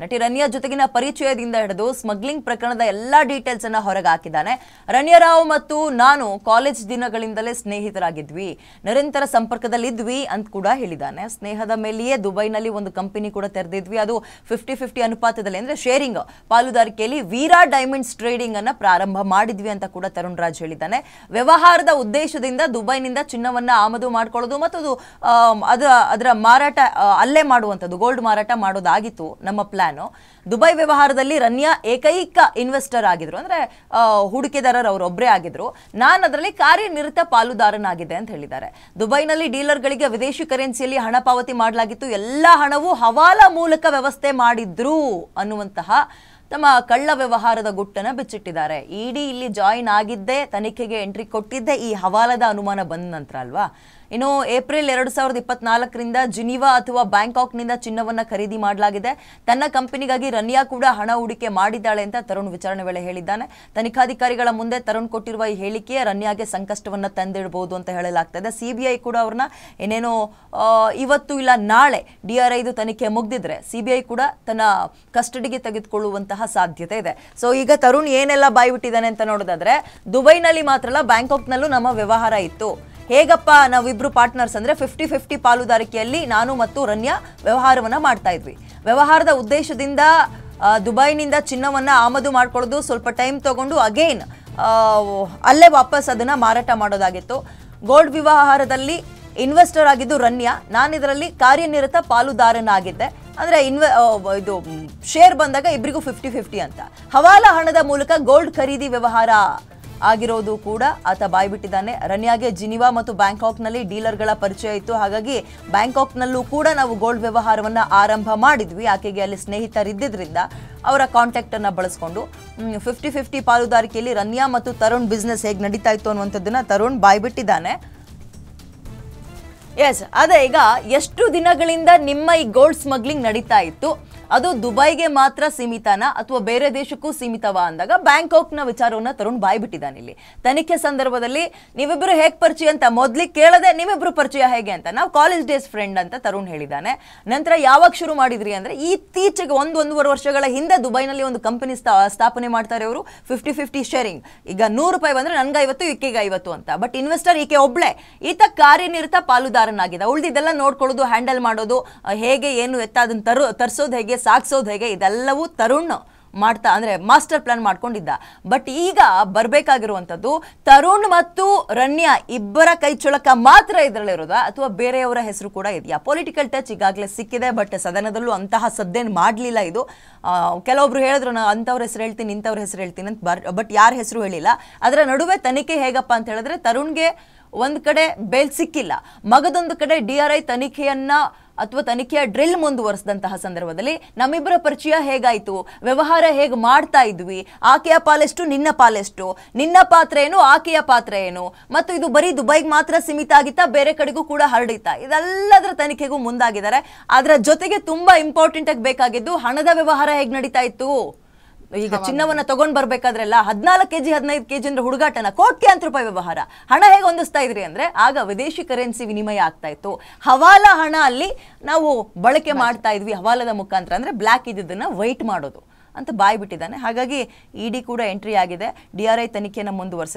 ನಟಿ ರನ್ಯಾ ಜೊತೆಗಿನ ಪರಿಚಯದಿಂದ ಹಿಡಿದು ಸ್ಮಗ್ಲಿಂಗ್ ಪ್ರಕರಣದ ಎಲ್ಲಾ ಡೀಟೇಲ್ಸ್ ಅನ್ನ ಹೊರಗೆ ಹಾಕಿದ್ದಾನೆ. ರನ್ಯಾ ರಾವ್ ಮತ್ತು ನಾನು ಕಾಲೇಜ್ ದಿನಗಳಿಂದಲೇ ಸ್ನೇಹಿತರಾಗಿದ್ವಿ, ನಿರಂತರ ಸಂಪರ್ಕದಲ್ಲಿದ್ವಿ ಅಂತ ಕೂಡ ಹೇಳಿದ್ದಾನೆ. ಸ್ನೇಹದ ಮೇಲೆಯೇ ದುಬೈನಲ್ಲಿ ಒಂದು ಕಂಪನಿ ಕೂಡ ತೆರೆದಿದ್ವಿ, ಅದು 50-50 ಅನುಪಾತದಲ್ಲಿ ಅಂದ್ರೆ ಶೇರಿಂಗ್ ಪಾಲುದಾರಿಕೆಯಲ್ಲಿ ವೀರಾ ಡೈಮಂಡ್ಸ್ ಟ್ರೇಡಿಂಗ್ ಅನ್ನ ಪ್ರಾರಂಭ ಮಾಡಿದ್ವಿ ಅಂತ ಕೂಡ ತರುಣ್ ರಾಜ್ ಹೇಳಿದ್ದಾನೆ. ವ್ಯವಹಾರದ ಉದ್ದೇಶದಿಂದ ದುಬೈನಿಂದ ಚಿನ್ನವನ್ನ ಆಮದು ಮಾಡ್ಕೊಳ್ಳೋದು ಮತ್ತು ಅದರ ಮಾರಾಟ ಅಲ್ಲೇ ಮಾಡುವಂಥದ್ದು, ಗೋಲ್ಡ್ ಮಾರಾಟ ಮಾಡೋದಾಗಿತ್ತು ನಮ್ಮ ಪ್ಲಾನು. ದುಬೈ ವ್ಯವಹಾರದಲ್ಲಿ ರನ್ಯಾ ಏಕೈಕ ಇನ್ವೆಸ್ಟರ್ ಆಗಿದ್ರು, ಅಂದ್ರೆ ಹೂಡಿಕೆದಾರರು ಅವರೊಬ್ಬರೇ ಆಗಿದ್ರು. ನಾನು ಅದರಲ್ಲಿ ಕಾರ್ಯನಿರತ ಪಾಲುದಾರನಾಗಿದೆ ಅಂತ ಹೇಳಿದ್ದಾರೆ. ದುಬೈನಲ್ಲಿ ಡೀಲರ್ಗಳಿಗೆ ವಿದೇಶಿ ಕರೆನ್ಸಿಯಲ್ಲಿ ಹಣ ಪಾವತಿ ಮಾಡಲಾಗಿತ್ತು, ಎಲ್ಲ ಹಣವು ಹವಾಲಾ ಮೂಲಕ ವ್ಯವಸ್ಥೆ ಮಾಡಿದ್ರು ಅನ್ನುವಂತಹ ತಮ್ಮ ಕಳ್ಳ ವ್ಯವಹಾರದ ಗುಟ್ಟನ್ನ ಬಿಚ್ಚಿಟ್ಟಿದ್ದಾರೆ. ಇಡಿ ಇಲ್ಲಿ ಜಾಯಿನ್ ಆಗಿದ್ದೆ, ತನಿಖೆಗೆ ಎಂಟ್ರಿ ಕೊಟ್ಟಿದ್ದೆ ಈ ಹವಾಲದ ಅನುಮಾನ ಬಂದ ನಂತರ ಅಲ್ವಾ. ಇನ್ನು ಏಪ್ರಿಲ್ 2024ರಿಂದ ಜಿನಿವಾ ಅಥವಾ ಬ್ಯಾಂಕಾಕ್ನಿಂದ ಚಿನ್ನವನ್ನ ಖರೀದಿ ಮಾಡಲಾಗಿದೆ. ತನ್ನ ಕಂಪನಿಗಾಗಿ ರನ್ಯಾ ಕೂಡ ಹಣ ಹೂಡಿಕೆ ಮಾಡಿದ್ದಾಳೆ ಅಂತ ತರುಣ್ ವಿಚಾರಣೆ ವೇಳೆ ಹೇಳಿದ್ದಾನೆ. ತನಿಖಾಧಿಕಾರಿಗಳ ಮುಂದೆ ತರುಣ್ ಕೊಟ್ಟಿರುವ ಈ ಹೇಳಿಕೆ ರನ್ಯಾಗೆ ಸಂಕಷ್ಟವನ್ನ ತಂದಿಡಬಹುದು ಅಂತ ಹೇಳಲಾಗ್ತದೆ. ಸಿಬಿಐ ಕೂಡ ಅವ್ರನ್ನ ಏನೇನೋ ಇವತ್ತು ಇಲ್ಲ ನಾಳೆ DRI ತನಿಖೆ ಮುಗ್ದಿದ್ರೆ ಸಿಬಿಐ ಕೂಡ ತನ್ನ ಕಸ್ಟಡಿಗೆ ತೆಗೆದುಕೊಳ್ಳುವಂತಹ ಸಾಧ್ಯತೆ ಇದೆ. ಸೊ ಈಗ ತರುಣ್ ಏನೆಲ್ಲ ಬಾಯ್ಬಿಟ್ಟಿದ್ದಾನೆ ಅಂತ ನೋಡೋದಾದ್ರೆ, ದುಬೈನಲ್ಲಿ ಮಾತ್ರ ಅಲ್ಲ ಬ್ಯಾಂಕಾಕ್ನಲ್ಲೂ ನಮ್ಮ ವ್ಯವಹಾರ ಇತ್ತು. ಹೇಗಪ್ಪ ನಾವಿಬ್ರು ಪಾರ್ಟ್ನರ್ಸ್ ಅಂದ್ರೆ 50-50 ಪಾಲುದಾರಿಕೆಯಲ್ಲಿ ನಾನು ಮತ್ತು ರನ್ಯಾ ವ್ಯವಹಾರವನ್ನ ಮಾಡ್ತಾ ಇದ್ವಿ. ವ್ಯವಹಾರದ ಉದ್ದೇಶದಿಂದ ದುಬೈನಿಂದ ಚಿನ್ನವನ್ನ ಆಮದು ಮಾಡ್ಕೊಳ್ಳೋದು, ಸ್ವಲ್ಪ ಟೈಮ್ ತಗೊಂಡು ಅಗೇನ್ ಅಲ್ಲೇ ವಾಪಸ್ ಅದನ್ನ ಮಾರಾಟ ಮಾಡೋದಾಗಿತ್ತು. ಗೋಲ್ಡ್ ವ್ಯವಹಾರದಲ್ಲಿ ಇನ್ವೆಸ್ಟರ್ ಆಗಿದ್ದು ರನ್ಯಾ, ನಾನು ಇದರಲ್ಲಿ ಕಾರ್ಯನಿರತ ಪಾಲುದಾರನಾಗಿದ್ದೆ. ಅಂದ್ರೆ ಇದು ಶೇರ್ ಬಂದಾಗ ಇಬ್ಬರಿಗೂ 50-50 ಅಂತ. ಹವಾಲಾ ಹಣದ ಮೂಲಕ ಗೋಲ್ಡ್ ಖರೀದಿ ವ್ಯವಹಾರ ಆಗಿರೋದು ಕೂಡ ಆತ ಬಾಯ್ಬಿಟ್ಟಿದ್ದಾನೆ. ರನ್ಯಾಗೆ ಜಿನಿವಾ ಮತ್ತು ಬ್ಯಾಂಕಾಕ್ನಲ್ಲಿ ಡೀಲರ್ಗಳ ಪರಿಚಯ ಇತ್ತು, ಹಾಗಾಗಿ ಬ್ಯಾಂಕಾಕ್ನಲ್ಲೂ ಕೂಡ ನಾವು ಗೋಲ್ಡ್ ವ್ಯವಹಾರವನ್ನ ಆರಂಭ ಮಾಡಿದ್ವಿ. ಆಕೆಗೆ ಅಲ್ಲಿ ಸ್ನೇಹಿತರಿದ್ದರಿಂದ ಅವರ ಕಾಂಟ್ಯಾಕ್ಟ್ ಅನ್ನ ಬಳಸ್ಕೊಂಡು 50-50 ಪಾಲುದಾರಿಕೆಯಲ್ಲಿ ರನ್ಯಾ ಮತ್ತು ತರುಣ್ ಬಿಸ್ನೆಸ್ ಹೇಗೆ ನಡೀತಾ ಇತ್ತು ಅನ್ನುವಂಥದ್ದನ್ನ ತರುಣ್ ಬಾಯ್ಬಿಟ್ಟಿದ್ದಾನೆ. ಎಸ್, ಅದೇ ಈಗ ಎಷ್ಟು ದಿನಗಳಿಂದ ನಿಮ್ಮ ಈ ಗೋಲ್ಡ್ ಸ್ಮಗ್ಲಿಂಗ್ ನಡೀತಾ ಇತ್ತು, ಅದು ದುಬೈಗೆ ಮಾತ್ರ ಸೀಮಿತನಾ ಅಥವಾ ಬೇರೆ ದೇಶಕ್ಕೂ ಸೀಮಿತವಾ ಅಂದಾಗ ಬ್ಯಾಂಕಾಕ್ನ ವಿಚಾರವನ್ನ ತರುಣ್ ಬಾಯ್ಬಿಟ್ಟಿದ್ದಾನೆ. ಇಲ್ಲಿ ತನಿಖೆ ಸಂದರ್ಭದಲ್ಲಿ ನೀವಿಬ್ಬರು ಹೇಗೆ ಪರಿಚಯ ಅಂತ ಮೊದ್ಲಿಗೆ ಕೇಳದೆ, ನಿಮ್ಮಿಬ್ರು ಪರಿಚಯ ಹೇಗೆ ಅಂತ, ನಾವು ಕಾಲೇಜ್ ಡೇಸ್ ಫ್ರೆಂಡ್ ಅಂತ ತರುಣ್ ಹೇಳಿದ್ದಾನೆ. ನಂತರ ಯಾವಾಗ ಶುರು ಮಾಡಿದ್ರಿ ಅಂದ್ರೆ, ಇತ್ತೀಚೆಗೆ 1-1.5 ವರ್ಷಗಳ ಹಿಂದೆ ದುಬೈನಲ್ಲಿ ಒಂದು ಕಂಪನಿ ಸ್ಥಾಪನೆ ಮಾಡ್ತಾರೆ ಅವರು. 50-50 ಶೇರಿಂಗ್, ಈಗ $100 ಬಂದ್ರೆ ನನ್ಗೆ 50, ಈಕೆಗೆ 50 ಅಂತ. ಬಟ್ ಇನ್ವೆಸ್ಟರ್ ಈಕೆ ಒಬ್ಳೆ, ಈತ ಕಾರ್ಯನಿರತ ಪಾಲುದಾರನಾಗಿದ್ದ. ಉಳಿದಿದ್ದೆಲ್ಲ ನೋಡ್ಕೊಳ್ಳೋದು, ಹ್ಯಾಂಡಲ್ ಮಾಡೋದು, ಹೇಗೆ ಏನು ಎತ್ತ ಅದನ್ನ ತರಿಸೋದು ಹೇಗೆ, ಸಾಗಿಸೋದು ಹೇಗೆ, ಇದೆಲ್ಲವೂ ತರುಣ್ ಮಾಡ್ತಾ ಅಂದ್ರೆ ಮಾಸ್ಟರ್ ಪ್ಲಾನ್ ಮಾಡ್ಕೊಂಡಿದ್ದ. ಬಟ್ ಈಗ ಬರ್ಬೇಕಾಗಿರುವಂತದ್ದು ತರುಣ್ ಮತ್ತು ರನ್ಯಾ ಇಬ್ಬರ ಕೈ ಚಳಕ ಮಾತ್ರ ಇದರಲ್ಲಿರೋದಾ ಅಥವಾ ಬೇರೆಯವರ ಹೆಸರು ಕೂಡ ಇದೆಯಾ? ಪೊಲಿಟಿಕಲ್ ಟಚ್ ಈಗಾಗಲೇ ಸಿಕ್ಕಿದೆ, ಬಟ್ ಸದನದಲ್ಲೂ ಅಂತಹ ಸದ್ದೇನು ಮಾಡಲಿಲ್ಲ. ಇದು ಕೆಲವೊಬ್ರು ಹೇಳಿದ್ರು ನಾನು ಅಂಥವ್ರ ಹೆಸರು ಹೇಳ್ತೀನಿ, ಇಂಥವ್ರ ಹೆಸರು ಹೇಳ್ತೀನಿ ಅಂತ, ಬಟ್ ಯಾರ ಹೆಸರು ಹೇಳಿಲ್ಲ. ಅದರ ನಡುವೆ ತನಿಖೆ ಹೇಗಪ್ಪ ಅಂತ ಹೇಳಿದ್ರೆ, ತರುಣ್ಗೆ ಒಂದ್ ಕಡೆ ಬೇಲ್ ಸಿಕ್ಕಿಲ್ಲ, ಮಗದೊಂದು ಕಡೆ DRI ತನಿಖೆಯನ್ನ ಅಥವಾ ತನಿಖೆಯ ಡ್ರಿಲ್ ಮುಂದುವರಿಸಿದಂತಹ ಸಂದರ್ಭದಲ್ಲಿ ನಮ್ಮಿಬ್ಬರ ಪರಿಚಯ ಹೇಗಾಯ್ತು, ವ್ಯವಹಾರ ಹೇಗೆ ಮಾಡ್ತಾ ಇದ್ವಿ, ಆಕೆಯ ಪಾಲೆಷ್ಟು ನಿನ್ನ ಪಾಲೆಷ್ಟು, ನಿನ್ನ ಪಾತ್ರ ಏನು ಆಕೆಯ ಪಾತ್ರ ಏನು, ಮತ್ತು ಇದು ಬರೀ ದುಬೈಗೆ ಮಾತ್ರ ಸೀಮಿತ ಆಗಿತ್ತಾ ಬೇರೆ ಕಡೆಗೂ ಕೂಡ ಹರಡಿತಾ, ಇದೆಲ್ಲದರ ತನಿಖೆಗೂ ಮುಂದಾಗಿದ್ದಾರೆ. ಅದರ ಜೊತೆಗೆ ತುಂಬಾ ಇಂಪಾರ್ಟೆಂಟ್ ಆಗಿ ಬೇಕಾಗಿದ್ದು ಹಣದ ವ್ಯವಹಾರ ಹೇಗೆ ನಡೀತಾ ಇತ್ತು. ಈಗ ಚಿನ್ನವನ್ನ ತಗೊಂಡ್ ಬರ್ಬೇಕಾದ್ರೆಲ್ಲ 14 kg 15 kg ಅಂದ್ರೆ ಹುಡುಗಾಟನ, ಕೋಟ್ಯಾಂತರ ರೂಪಾಯಿ ವ್ಯವಹಾರ, ಹಣ ಹೇಗೆ ಹೊಂದಿಸ್ತಾ ಇದ್ರಿ ಅಂದ್ರೆ ಆಗ ವಿದೇಶಿ ಕರೆನ್ಸಿ ವಿನಿಮಯ ಆಗ್ತಾ ಇತ್ತು. ಹವಾಲಾ ಹಣ ಅಲ್ಲಿ ನಾವು ಬಳಕೆ ಮಾಡ್ತಾ ಇದ್ವಿ, ಹವಾಲದ ಮುಖಾಂತರ, ಅಂದ್ರೆ ಬ್ಲ್ಯಾಕ್ ಇದ್ದದನ್ನ ವೈಟ್ ಮಾಡೋದು ಅಂತ ಬಾಯ್ಬಿಟ್ಟಿದ್ದಾನೆ. ಹಾಗಾಗಿ ಇಡಿ ಕೂಡ ಎಂಟ್ರಿ ಆಗಿದೆ, DRI ತನಿಖೆಯನ್ನು ಮುಂದುವರಿಸಿದೆ.